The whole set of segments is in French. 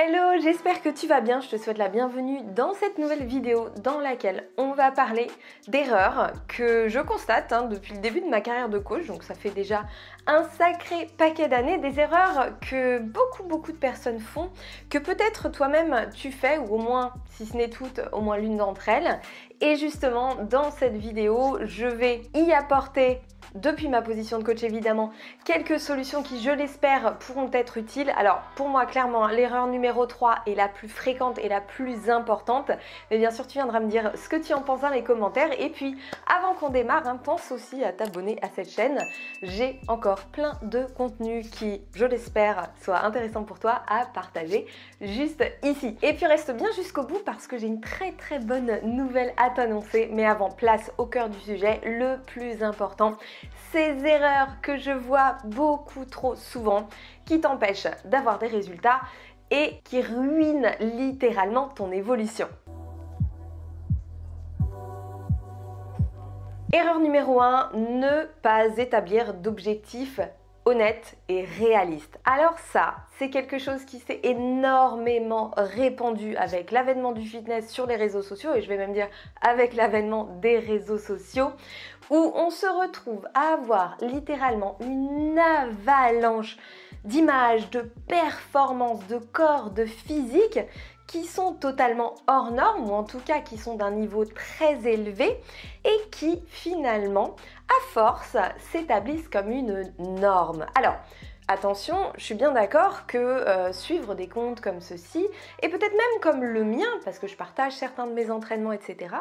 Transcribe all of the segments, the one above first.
Hello, j'espère que tu vas bien, je te souhaite la bienvenue dans cette nouvelle vidéo dans laquelle on va parler d'erreurs que je constate depuis le début de ma carrière de coach, donc ça fait déjà un sacré paquet d'années, des erreurs que beaucoup de personnes font, que peut-être toi-même tu fais, ou au moins, si ce n'est toutes, au moins l'une d'entre elles. Et justement, dans cette vidéo, je vais y apporter, depuis ma position de coach évidemment, quelques solutions qui, je l'espère, pourront être utiles. Alors pour moi, clairement, l'erreur numéro 3 est la plus fréquente et la plus importante. Mais bien sûr, tu viendras me dire ce que tu en penses dans les commentaires. Et puis, avant qu'on démarre, pense aussi à t'abonner à cette chaîne. J'ai encore plein de contenus qui, je l'espère, soient intéressants pour toi à partager juste ici. Et puis reste bien jusqu'au bout parce que j'ai une très bonne nouvelle à t'annoncer. Mais avant, place au cœur du sujet, le plus important. Ces erreurs que je vois beaucoup trop souvent qui t'empêchent d'avoir des résultats et qui ruinent littéralement ton évolution. Erreur numéro 1, ne pas établir d'objectifs honnête et réaliste. Alors ça, c'est quelque chose qui s'est énormément répandu avec l'avènement du fitness sur les réseaux sociaux, et je vais même dire avec l'avènement des réseaux sociaux, où on se retrouve à avoir littéralement une avalanche d'images, de performances, de corps, de physique qui sont totalement hors normes, ou en tout cas qui sont d'un niveau très élevé et qui finalement, à force, s'établissent comme une norme. Alors, attention, je suis bien d'accord que suivre des comptes comme ceci, et peut-être même comme le mien, parce que je partage certains de mes entraînements, etc.,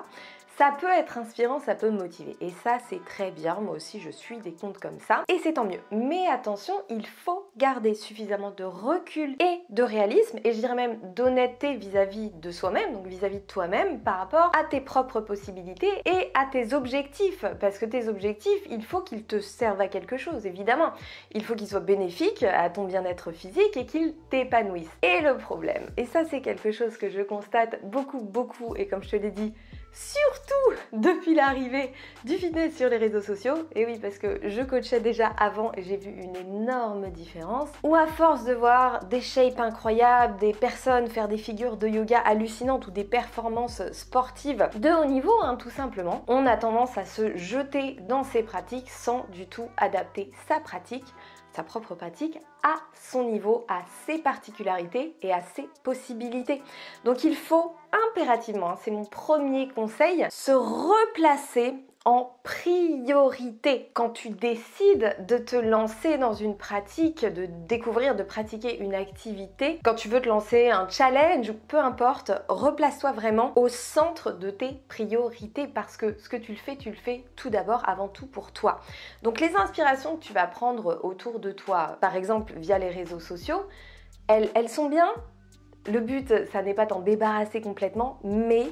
ça peut être inspirant, ça peut motiver. Et ça, c'est très bien. Moi aussi, je suis des comptes comme ça. Et c'est tant mieux. Mais attention, il faut garder suffisamment de recul et de réalisme, et je dirais même d'honnêteté vis-à-vis de soi-même, donc vis-à-vis de toi-même, par rapport à tes propres possibilités et à tes objectifs. Parce que tes objectifs, il faut qu'ils te servent à quelque chose, évidemment. Il faut qu'ils soient bénéfiques à ton bien-être physique et qu'ils t'épanouissent. Et le problème, et ça c'est quelque chose que je constate beaucoup, et comme je te l'ai dit, surtout depuis l'arrivée du fitness sur les réseaux sociaux, et oui, parce que je coachais déjà avant et j'ai vu une énorme différence, où à force de voir des shapes incroyables, des personnes faire des figures de yoga hallucinantes ou des performances sportives de haut niveau, tout simplement, on a tendance à se jeter dans ces pratiques sans du tout adapter sa propre pratique à son niveau, à ses particularités et à ses possibilités. Donc il faut impérativement, c'est mon premier conseil, se replacer en priorité. Quand tu décides de te lancer dans une pratique, de découvrir, de pratiquer une activité, quand tu veux te lancer un challenge, peu importe, replace-toi vraiment au centre de tes priorités, parce que ce que tu le fais tout d'abord, avant tout pour toi. Donc les inspirations que tu vas prendre autour de toi, par exemple via les réseaux sociaux, elles sont bien. Le but, ça n'est pas t'en débarrasser complètement, mais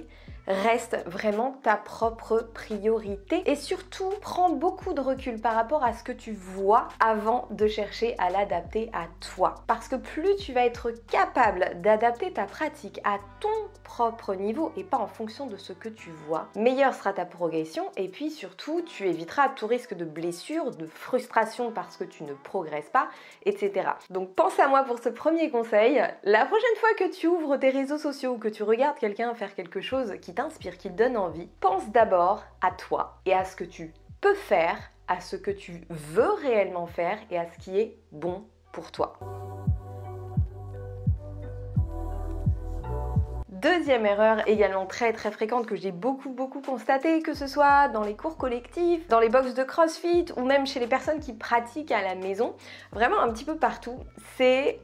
reste vraiment ta propre priorité, et surtout prends beaucoup de recul par rapport à ce que tu vois avant de chercher à l'adapter à toi, parce que plus tu vas être capable d'adapter ta pratique à ton propre niveau et pas en fonction de ce que tu vois, meilleure sera ta progression, et puis surtout tu éviteras tout risque de blessure, de frustration parce que tu ne progresses pas, etc. Donc pense à moi pour ce premier conseil. La prochaine fois que tu ouvres tes réseaux sociaux ou que tu regardes quelqu'un faire quelque chose qui t'inspire, qui te donne envie, pense d'abord à toi et à ce que tu peux faire, à ce que tu veux réellement faire et à ce qui est bon pour toi. Deuxième erreur également très fréquente que j'ai beaucoup constatée, que ce soit dans les cours collectifs, dans les box de CrossFit ou même chez les personnes qui pratiquent à la maison, vraiment un petit peu partout, c'est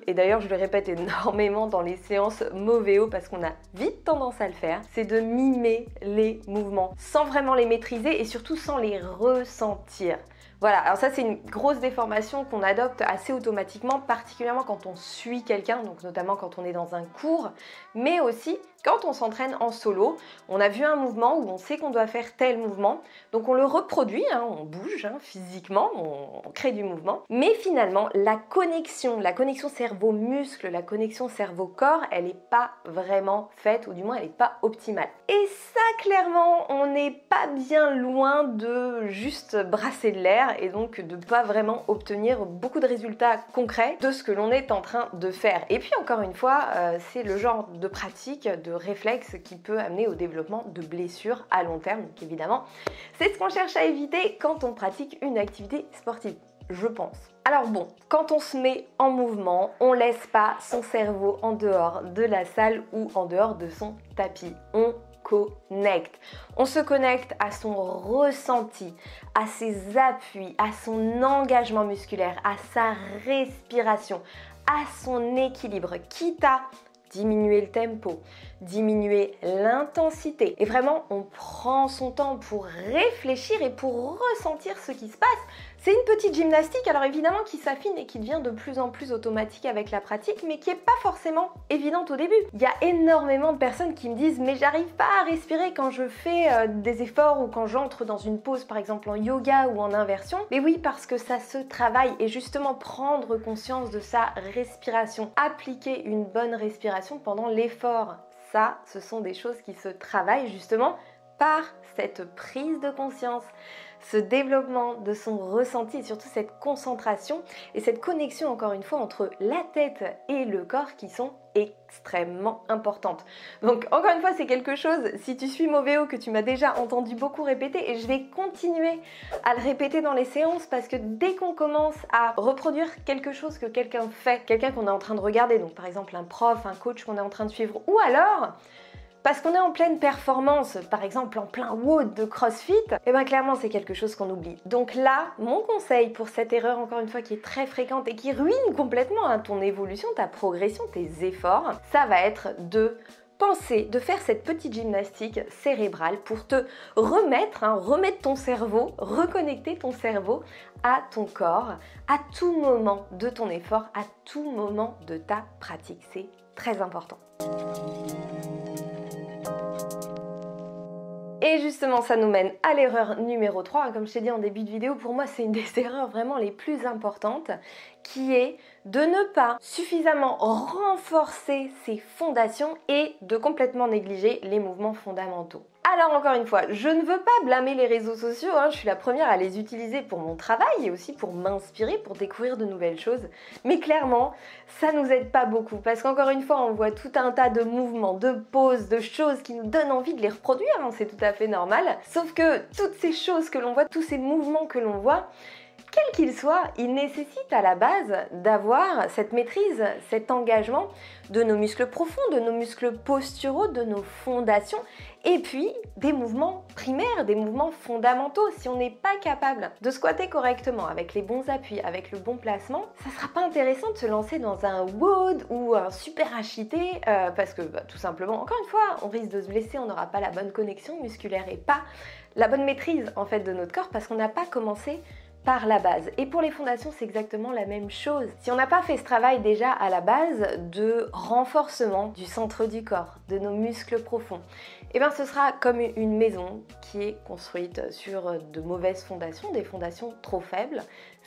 et d'ailleurs je le répète énormément dans les séances Moveo parce qu'on a vite tendance à le faire, c'est de mimer les mouvements sans vraiment les maîtriser et surtout sans les ressentir. Voilà, alors ça c'est une grosse déformation qu'on adopte assez automatiquement, particulièrement quand on suit quelqu'un, donc notamment quand on est dans un cours, mais aussi quand on s'entraîne en solo. On a vu un mouvement où on sait qu'on doit faire tel mouvement, donc on le reproduit, on bouge physiquement, on crée du mouvement, mais finalement la connexion cerveau-muscle, la connexion cerveau-corps, elle n'est pas vraiment faite, ou du moins elle n'est pas optimale. Et ça clairement, on n'est pas bien loin de juste brasser de l'air faire et donc de ne pas vraiment obtenir beaucoup de résultats concrets de ce que l'on est en train de faire. Et puis encore une fois, c'est le genre de pratique, de réflexe qui peut amener au développement de blessures à long terme. Donc évidemment, c'est ce qu'on cherche à éviter quand on pratique une activité sportive, je pense. Alors bon, quand on se met en mouvement, on laisse pas son cerveau en dehors de la salle ou en dehors de son tapis. On connecte. On se connecte à son ressenti, à ses appuis, à son engagement musculaire, à sa respiration, à son équilibre, quitte à diminuer le tempo, diminuer l'intensité. Et vraiment, on prend son temps pour réfléchir et pour ressentir ce qui se passe. C'est une petite gymnastique, alors évidemment qui s'affine et qui devient de plus en plus automatique avec la pratique, mais qui n'est pas forcément évidente au début. Il y a énormément de personnes qui me disent « mais j'arrive pas à respirer quand je fais des efforts ou quand j'entre dans une pause par exemple en yoga ou en inversion ». Mais oui, parce que ça se travaille et justement prendre conscience de sa respiration, appliquer une bonne respiration pendant l'effort, ça, ce sont des choses qui se travaillent justement par cette prise de conscience, ce développement de son ressenti et surtout cette concentration et cette connexion encore une fois entre la tête et le corps qui sont extrêmement importantes. Donc encore une fois, c'est quelque chose, si tu suis Moveo, que tu m'as déjà entendu beaucoup répéter et je vais continuer à le répéter dans les séances parce que dès qu'on commence à reproduire quelque chose que quelqu'un fait, quelqu'un qu'on est en train de regarder, donc par exemple un prof, un coach qu'on est en train de suivre ou alors parce qu'on est en pleine performance, par exemple en plein WOD de CrossFit, et bien clairement c'est quelque chose qu'on oublie. Donc là, mon conseil pour cette erreur encore une fois qui est très fréquente et qui ruine complètement ton évolution, ta progression, tes efforts, ça va être de penser, de faire cette petite gymnastique cérébrale pour te remettre, remettre ton cerveau, reconnecter ton cerveau à ton corps, à tout moment de ton effort, à tout moment de ta pratique. C'est très important. Et justement, ça nous mène à l'erreur numéro 3. Comme je t'ai dit en début de vidéo, pour moi, c'est une des erreurs vraiment les plus importantes, qui est de ne pas suffisamment renforcer ses fondations et de complètement négliger les mouvements fondamentaux. Alors encore une fois, je ne veux pas blâmer les réseaux sociaux, je suis la première à les utiliser pour mon travail et aussi pour m'inspirer, pour découvrir de nouvelles choses. Mais clairement, ça nous aide pas beaucoup parce qu'encore une fois, on voit tout un tas de mouvements, de poses, de choses qui nous donnent envie de les reproduire, c'est tout à fait normal. Sauf que toutes ces choses que l'on voit, tous ces mouvements que l'on voit, quel qu'il soit, il nécessite à la base d'avoir cette maîtrise, cet engagement de nos muscles profonds, de nos muscles posturaux, de nos fondations et puis des mouvements primaires, des mouvements fondamentaux. Si on n'est pas capable de squatter correctement avec les bons appuis, avec le bon placement, ça ne sera pas intéressant de se lancer dans un WOD ou un super HIIT parce que tout simplement, encore une fois, on risque de se blesser, on n'aura pas la bonne connexion musculaire et pas la bonne maîtrise en fait de notre corps parce qu'on n'a pas commencé par la base. Et pour les fondations, c'est exactement la même chose. Si on n'a pas fait ce travail déjà à la base de renforcement du centre du corps, de nos muscles profonds, et bien ce sera comme une maison qui est construite sur de mauvaises fondations, des fondations trop faibles.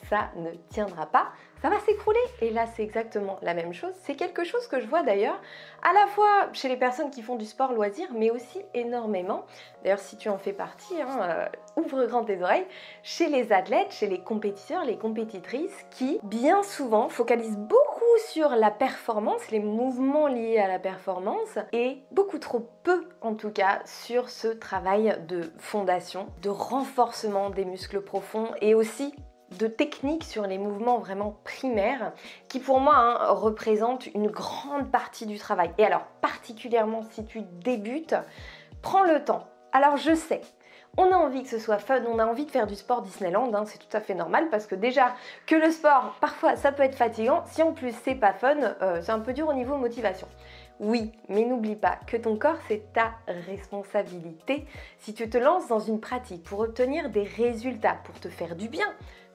Ça ne tiendra pas, ça va s'écrouler. Et là, c'est exactement la même chose. C'est quelque chose que je vois d'ailleurs à la fois chez les personnes qui font du sport loisir, mais aussi énormément, d'ailleurs si tu en fais partie, ouvre grand tes oreilles, chez les athlètes, chez les compétiteurs, les compétitrices qui bien souvent focalisent beaucoup sur la performance, les mouvements liés à la performance et beaucoup trop peu en tout cas sur ce travail de fondation, de renforcement des muscles profonds et aussi de techniques sur les mouvements vraiment primaires qui pour moi représentent une grande partie du travail. Et alors particulièrement si tu débutes, prends le temps. Alors je sais, on a envie que ce soit fun, on a envie de faire du sport Disneyland, c'est tout à fait normal parce que déjà que le sport parfois ça peut être fatigant, si en plus c'est pas fun, c'est un peu dur au niveau motivation. Oui, mais n'oublie pas que ton corps c'est ta responsabilité. Si tu te lances dans une pratique pour obtenir des résultats, pour te faire du bien,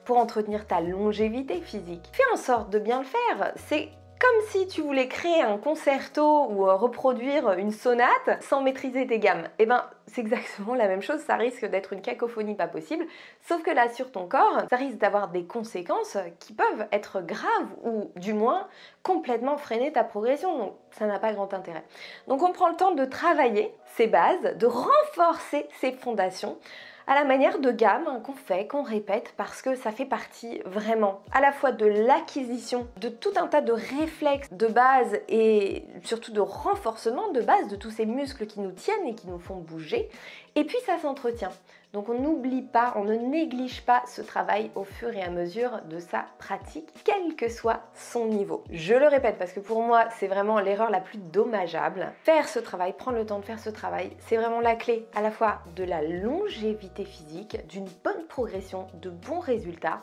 pour entretenir ta longévité physique, fais en sorte de bien le faire. C'est comme si tu voulais créer un concerto ou reproduire une sonate sans maîtriser tes gammes. Et ben, c'est exactement la même chose, ça risque d'être une cacophonie pas possible, sauf que là, sur ton corps, ça risque d'avoir des conséquences qui peuvent être graves ou du moins complètement freiner ta progression, donc ça n'a pas grand intérêt. Donc on prend le temps de travailler ces bases, de renforcer ces fondations, à la manière de gamme qu'on fait, qu'on répète, parce que ça fait partie vraiment à la fois de l'acquisition de tout un tas de réflexes de base et surtout de renforcement de base de tous ces muscles qui nous tiennent et qui nous font bouger, et puis ça s'entretient. Donc on n'oublie pas, on ne néglige pas ce travail au fur et à mesure de sa pratique, quel que soit son niveau. Je le répète parce que pour moi, c'est vraiment l'erreur la plus dommageable. Faire ce travail, prendre le temps de faire ce travail, c'est vraiment la clé à la fois de la longévité physique, d'une bonne progression, de bons résultats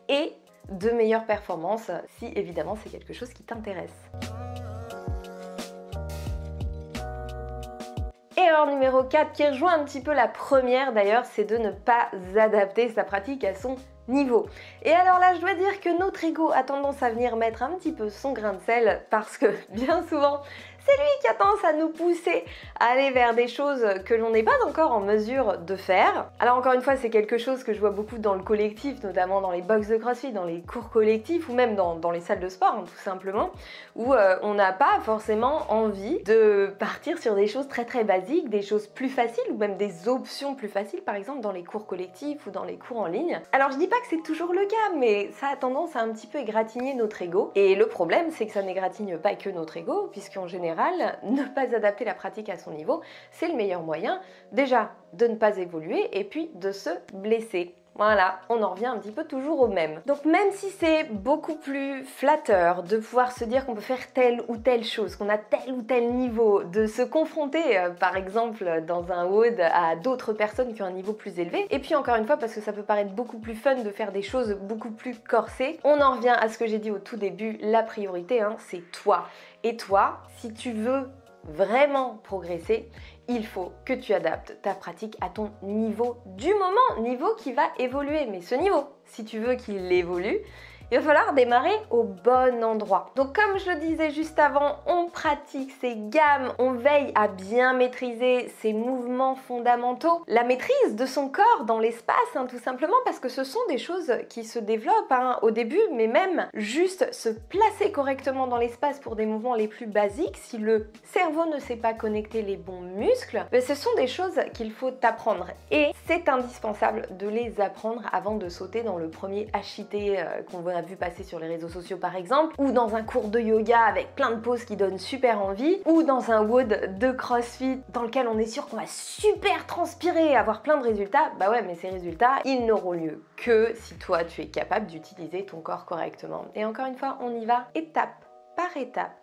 et de meilleures performances si évidemment c'est quelque chose qui t'intéresse. Et erreur numéro 4 qui rejoint un petit peu la première d'ailleurs, c'est de ne pas adapter sa pratique à son niveau. Et alors là, je dois dire que notre ego a tendance à venir mettre un petit peu son grain de sel parce que bien souvent, c'est lui qui a tendance à nous pousser à aller vers des choses que l'on n'est pas encore en mesure de faire. Alors encore une fois, c'est quelque chose que je vois beaucoup dans le collectif, notamment dans les box de CrossFit, dans les cours collectifs ou même dans les salles de sport, tout simplement, où on n'a pas forcément envie de partir sur des choses très basiques, des choses plus faciles ou même des options plus faciles, par exemple dans les cours collectifs ou dans les cours en ligne. Alors je dis pas que c'est toujours le cas, mais ça a tendance à un petit peu égratigner notre ego. Et le problème, c'est que ça n'égratigne pas que notre ego, puisqu'en général, ne pas adapter la pratique à son niveau, c'est le meilleur moyen déjà de ne pas évoluer et puis de se blesser. Voilà, on en revient un petit peu toujours au même. Donc même si c'est beaucoup plus flatteur de pouvoir se dire qu'on peut faire telle ou telle chose, qu'on a tel ou tel niveau, de se confronter par exemple dans un WOD à d'autres personnes qui ont un niveau plus élevé, et puis encore une fois parce que ça peut paraître beaucoup plus fun de faire des choses beaucoup plus corsées, on en revient à ce que j'ai dit au tout début, la priorité c'est toi. Et toi, si tu veux vraiment progresser, il faut que tu adaptes ta pratique à ton niveau du moment, niveau qui va évoluer. Mais ce niveau, si tu veux qu'il évolue, il va falloir démarrer au bon endroit. Donc comme je le disais juste avant, on pratique ses gammes, on veille à bien maîtriser ses mouvements fondamentaux, la maîtrise de son corps dans l'espace, tout simplement parce que ce sont des choses qui se développent au début, mais même juste se placer correctement dans l'espace pour des mouvements les plus basiques, si le cerveau ne sait pas connecter les bons muscles, ce sont des choses qu'il faut apprendre et c'est indispensable de les apprendre avant de sauter dans le premier HIIT qu'on a vu passer sur les réseaux sociaux par exemple, ou dans un cours de yoga avec plein de poses qui donnent super envie, ou dans un WOD de CrossFit dans lequel on est sûr qu'on va super transpirer et avoir plein de résultats. Bah ouais, mais ces résultats, ils n'auront lieu que si toi tu es capable d'utiliser ton corps correctement. Et encore une fois, on y va étape par étape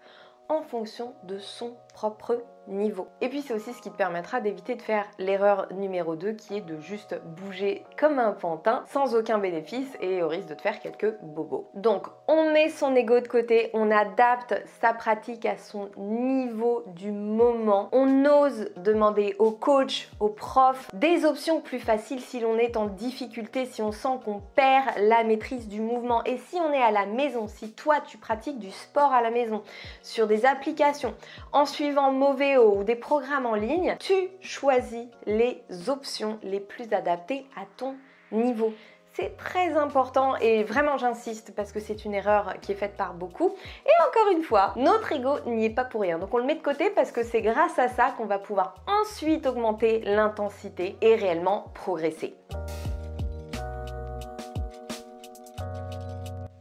en fonction de son propre niveau. Et puis c'est aussi ce qui te permettra d'éviter de faire l'erreur numéro 2 qui est de juste bouger comme un pantin sans aucun bénéfice et au risque de te faire quelques bobos. Donc on met son ego de côté, on adapte sa pratique à son niveau du moment, on ose demander au coach, au prof des options plus faciles si l'on est en difficulté, si on sent qu'on perd la maîtrise du mouvement et si on est à la maison, si toi tu pratiques du sport à la maison sur des applications en suivant Moveo ou des programmes en ligne, tu choisis les options les plus adaptées à ton niveau. C'est très important et vraiment j'insiste parce que c'est une erreur qui est faite par beaucoup. Et encore une fois, notre ego n'y est pas pour rien. Donc on le met de côté parce que c'est grâce à ça qu'on va pouvoir ensuite augmenter l'intensité et réellement progresser.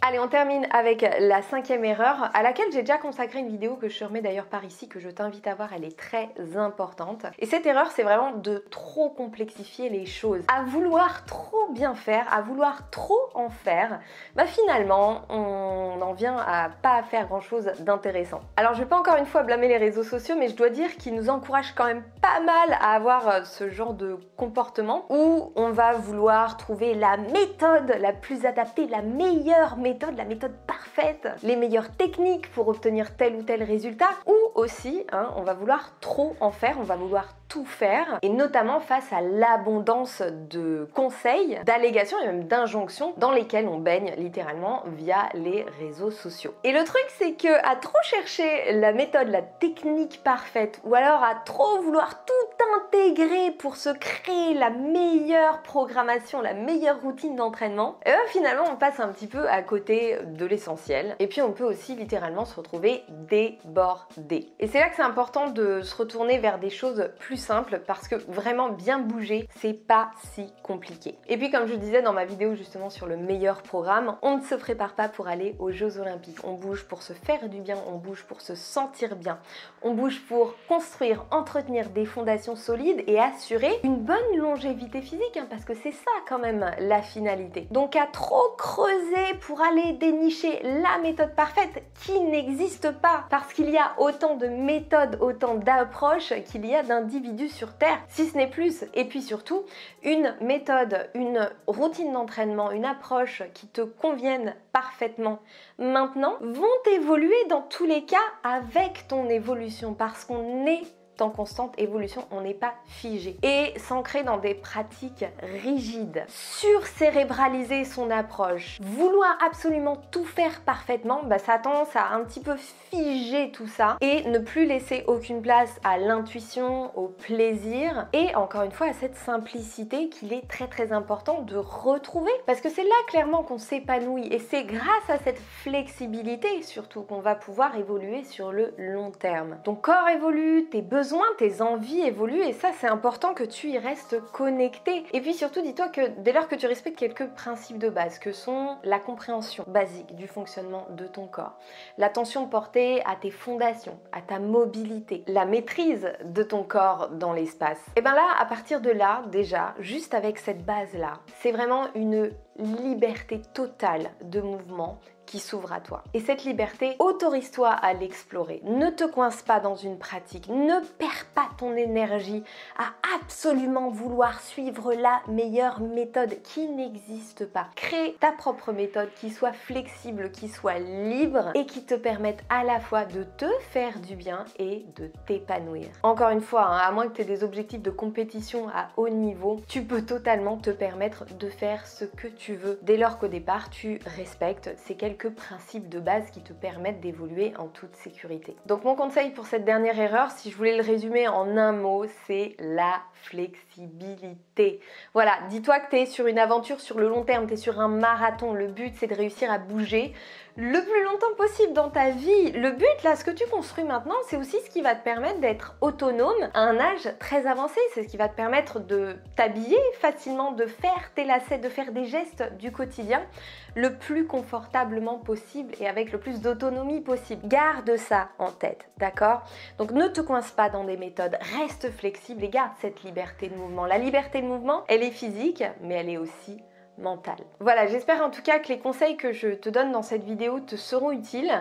Allez, on termine avec la 5e erreur à laquelle j'ai déjà consacré une vidéo que je te remets d'ailleurs par ici, que je t'invite à voir, elle est très importante. Et cette erreur, c'est vraiment de trop complexifier les choses. À vouloir trop bien faire, à vouloir trop en faire, finalement, on en vient à pas faire grand chose d'intéressant. Alors je vais pas encore une fois blâmer les réseaux sociaux, mais je dois dire qu'ils nous encouragent quand même pas mal à avoir ce genre de comportement où on va vouloir trouver la méthode la plus adaptée, la meilleure méthode, la méthode parfaite, les meilleures techniques pour obtenir tel ou tel résultat, ou aussi on va vouloir trop en faire, on va vouloir tout faire, et notamment face à l'abondance de conseils, d'allégations et même d'injonctions dans lesquelles on baigne littéralement via les réseaux sociaux. Et le truc, c'est que à trop chercher la méthode, la technique parfaite, ou alors à trop vouloir tout intégrer pour se créer la meilleure programmation, la meilleure routine d'entraînement, et finalement on passe un petit peu à côté de l'essentiel, et puis on peut aussi littéralement se retrouver débordé. Et c'est là que c'est important de se retourner vers des choses plus simple parce que vraiment bien bouger, c'est pas si compliqué. Et puis comme je disais dans ma vidéo justement sur le meilleur programme, on ne se prépare pas pour aller aux Jeux Olympiques. On bouge pour se faire du bien, on bouge pour se sentir bien. On bouge pour construire, entretenir des fondations solides et assurer une bonne longévité physique, hein, parce que c'est ça quand même la finalité. Donc à trop creuser pour aller dénicher la méthode parfaite qui n'existe pas, parce qu'il y a autant de méthodes, autant d'approches qu'il y a d'individus sur Terre, si ce n'est plus. Et puis surtout, une méthode, une routine d'entraînement, une approche qui te convienne parfaitement maintenant vont évoluer dans tous les cas avec ton évolution, parce qu'on est en constante évolution, on n'est pas figé. Et s'ancrer dans des pratiques rigides, surcérébraliser son approche, vouloir absolument tout faire parfaitement, ça a tendance à un petit peu figer tout ça et ne plus laisser aucune place à l'intuition, au plaisir et encore une fois à cette simplicité qu'il est très très important de retrouver, parce que c'est là clairement qu'on s'épanouit et c'est grâce à cette flexibilité surtout qu'on va pouvoir évoluer sur le long terme. Ton corps évolue, tes besoins, tes envies évoluent et ça c'est important que tu y restes connecté. Et puis surtout dis-toi que dès lors que tu respectes quelques principes de base que sont la compréhension basique du fonctionnement de ton corps, l'attention portée à tes fondations, à ta mobilité, la maîtrise de ton corps dans l'espace, et bien là à partir de là déjà, juste avec cette base là, c'est vraiment une liberté totale de mouvement qui s'ouvre à toi. Et cette liberté, autorise-toi à l'explorer. Ne te coince pas dans une pratique, ne perds pas ton énergie à absolument vouloir suivre la meilleure méthode qui n'existe pas. Crée ta propre méthode qui soit flexible, qui soit libre et qui te permette à la fois de te faire du bien et de t'épanouir. Encore une fois, hein, à moins que tu aies des objectifs de compétition à haut niveau, tu peux totalement te permettre de faire ce que tu veux dès lors qu'au départ tu respectes ces quelques principes de base qui te permettent d'évoluer en toute sécurité. Donc mon conseil pour cette dernière erreur, si je voulais le résumer en un mot, c'est la flexibilité. Voilà, dis-toi que tu es sur une aventure sur le long terme, tu es sur un marathon. Le but c'est de réussir à bouger le plus longtemps possible dans ta vie. Le but là, ce que tu construis maintenant, c'est aussi ce qui va te permettre d'être autonome à un âge très avancé. C'est ce qui va te permettre de t'habiller facilement, de faire tes lacets, de faire des gestes du quotidien le plus confortablement possible et avec le plus d'autonomie possible. Garde ça en tête, d'accord? Donc ne te coince pas dans des méthodes, reste flexible et garde cette liberté de mouvement. La liberté de mouvement, elle est physique, mais elle est aussi mentale. Voilà, j'espère en tout cas que les conseils que je te donne dans cette vidéo te seront utiles.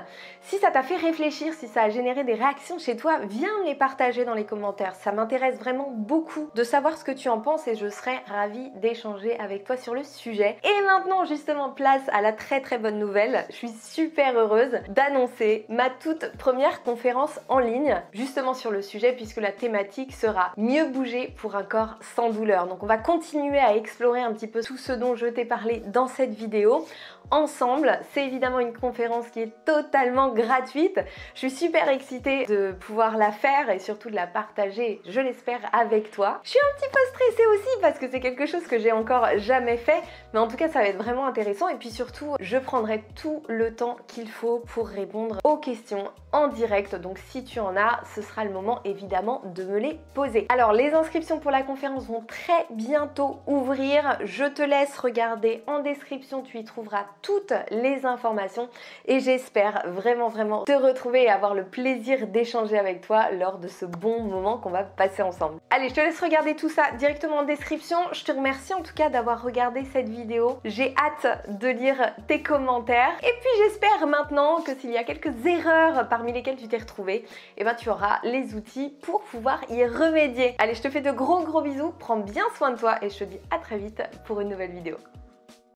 Si ça t'a fait réfléchir, si ça a généré des réactions chez toi, viens me les partager dans les commentaires. Ça m'intéresse vraiment beaucoup de savoir ce que tu en penses et je serai ravie d'échanger avec toi sur le sujet. Et maintenant, justement, place à la très très bonne nouvelle. Je suis super heureuse d'annoncer ma toute première conférence en ligne, justement sur le sujet, puisque la thématique sera mieux bouger pour un corps sans douleur. Donc on va continuer à explorer un petit peu tout ce dont je t'ai parlé dans cette vidéo ensemble. C'est évidemment une conférence qui est totalement gratuite. Je suis super excitée de pouvoir la faire et surtout de la partager, je l'espère, avec toi. Je suis un petit peu stressée aussi parce que c'est quelque chose que j'ai encore jamais fait, mais en tout cas ça va être vraiment intéressant et puis surtout je prendrai tout le temps qu'il faut pour répondre aux questions en direct. Donc si tu en as, ce sera le moment évidemment de me les poser. Alors les inscriptions pour la conférence vont très bientôt ouvrir. Je te laisse regarder en description, tu y trouveras toutes les informations et j'espère vraiment te retrouver et avoir le plaisir d'échanger avec toi lors de ce bon moment qu'on va passer ensemble. Allez, je te laisse regarder tout ça directement en description. Je te remercie en tout cas d'avoir regardé cette vidéo. J'ai hâte de lire tes commentaires et puis j'espère maintenant que s'il y a quelques erreurs parmi lesquelles tu t'es retrouvé, et ben tu auras les outils pour pouvoir y remédier. Allez, je te fais de gros bisous, prends bien soin de toi et je te dis à très vite pour une nouvelle vidéo.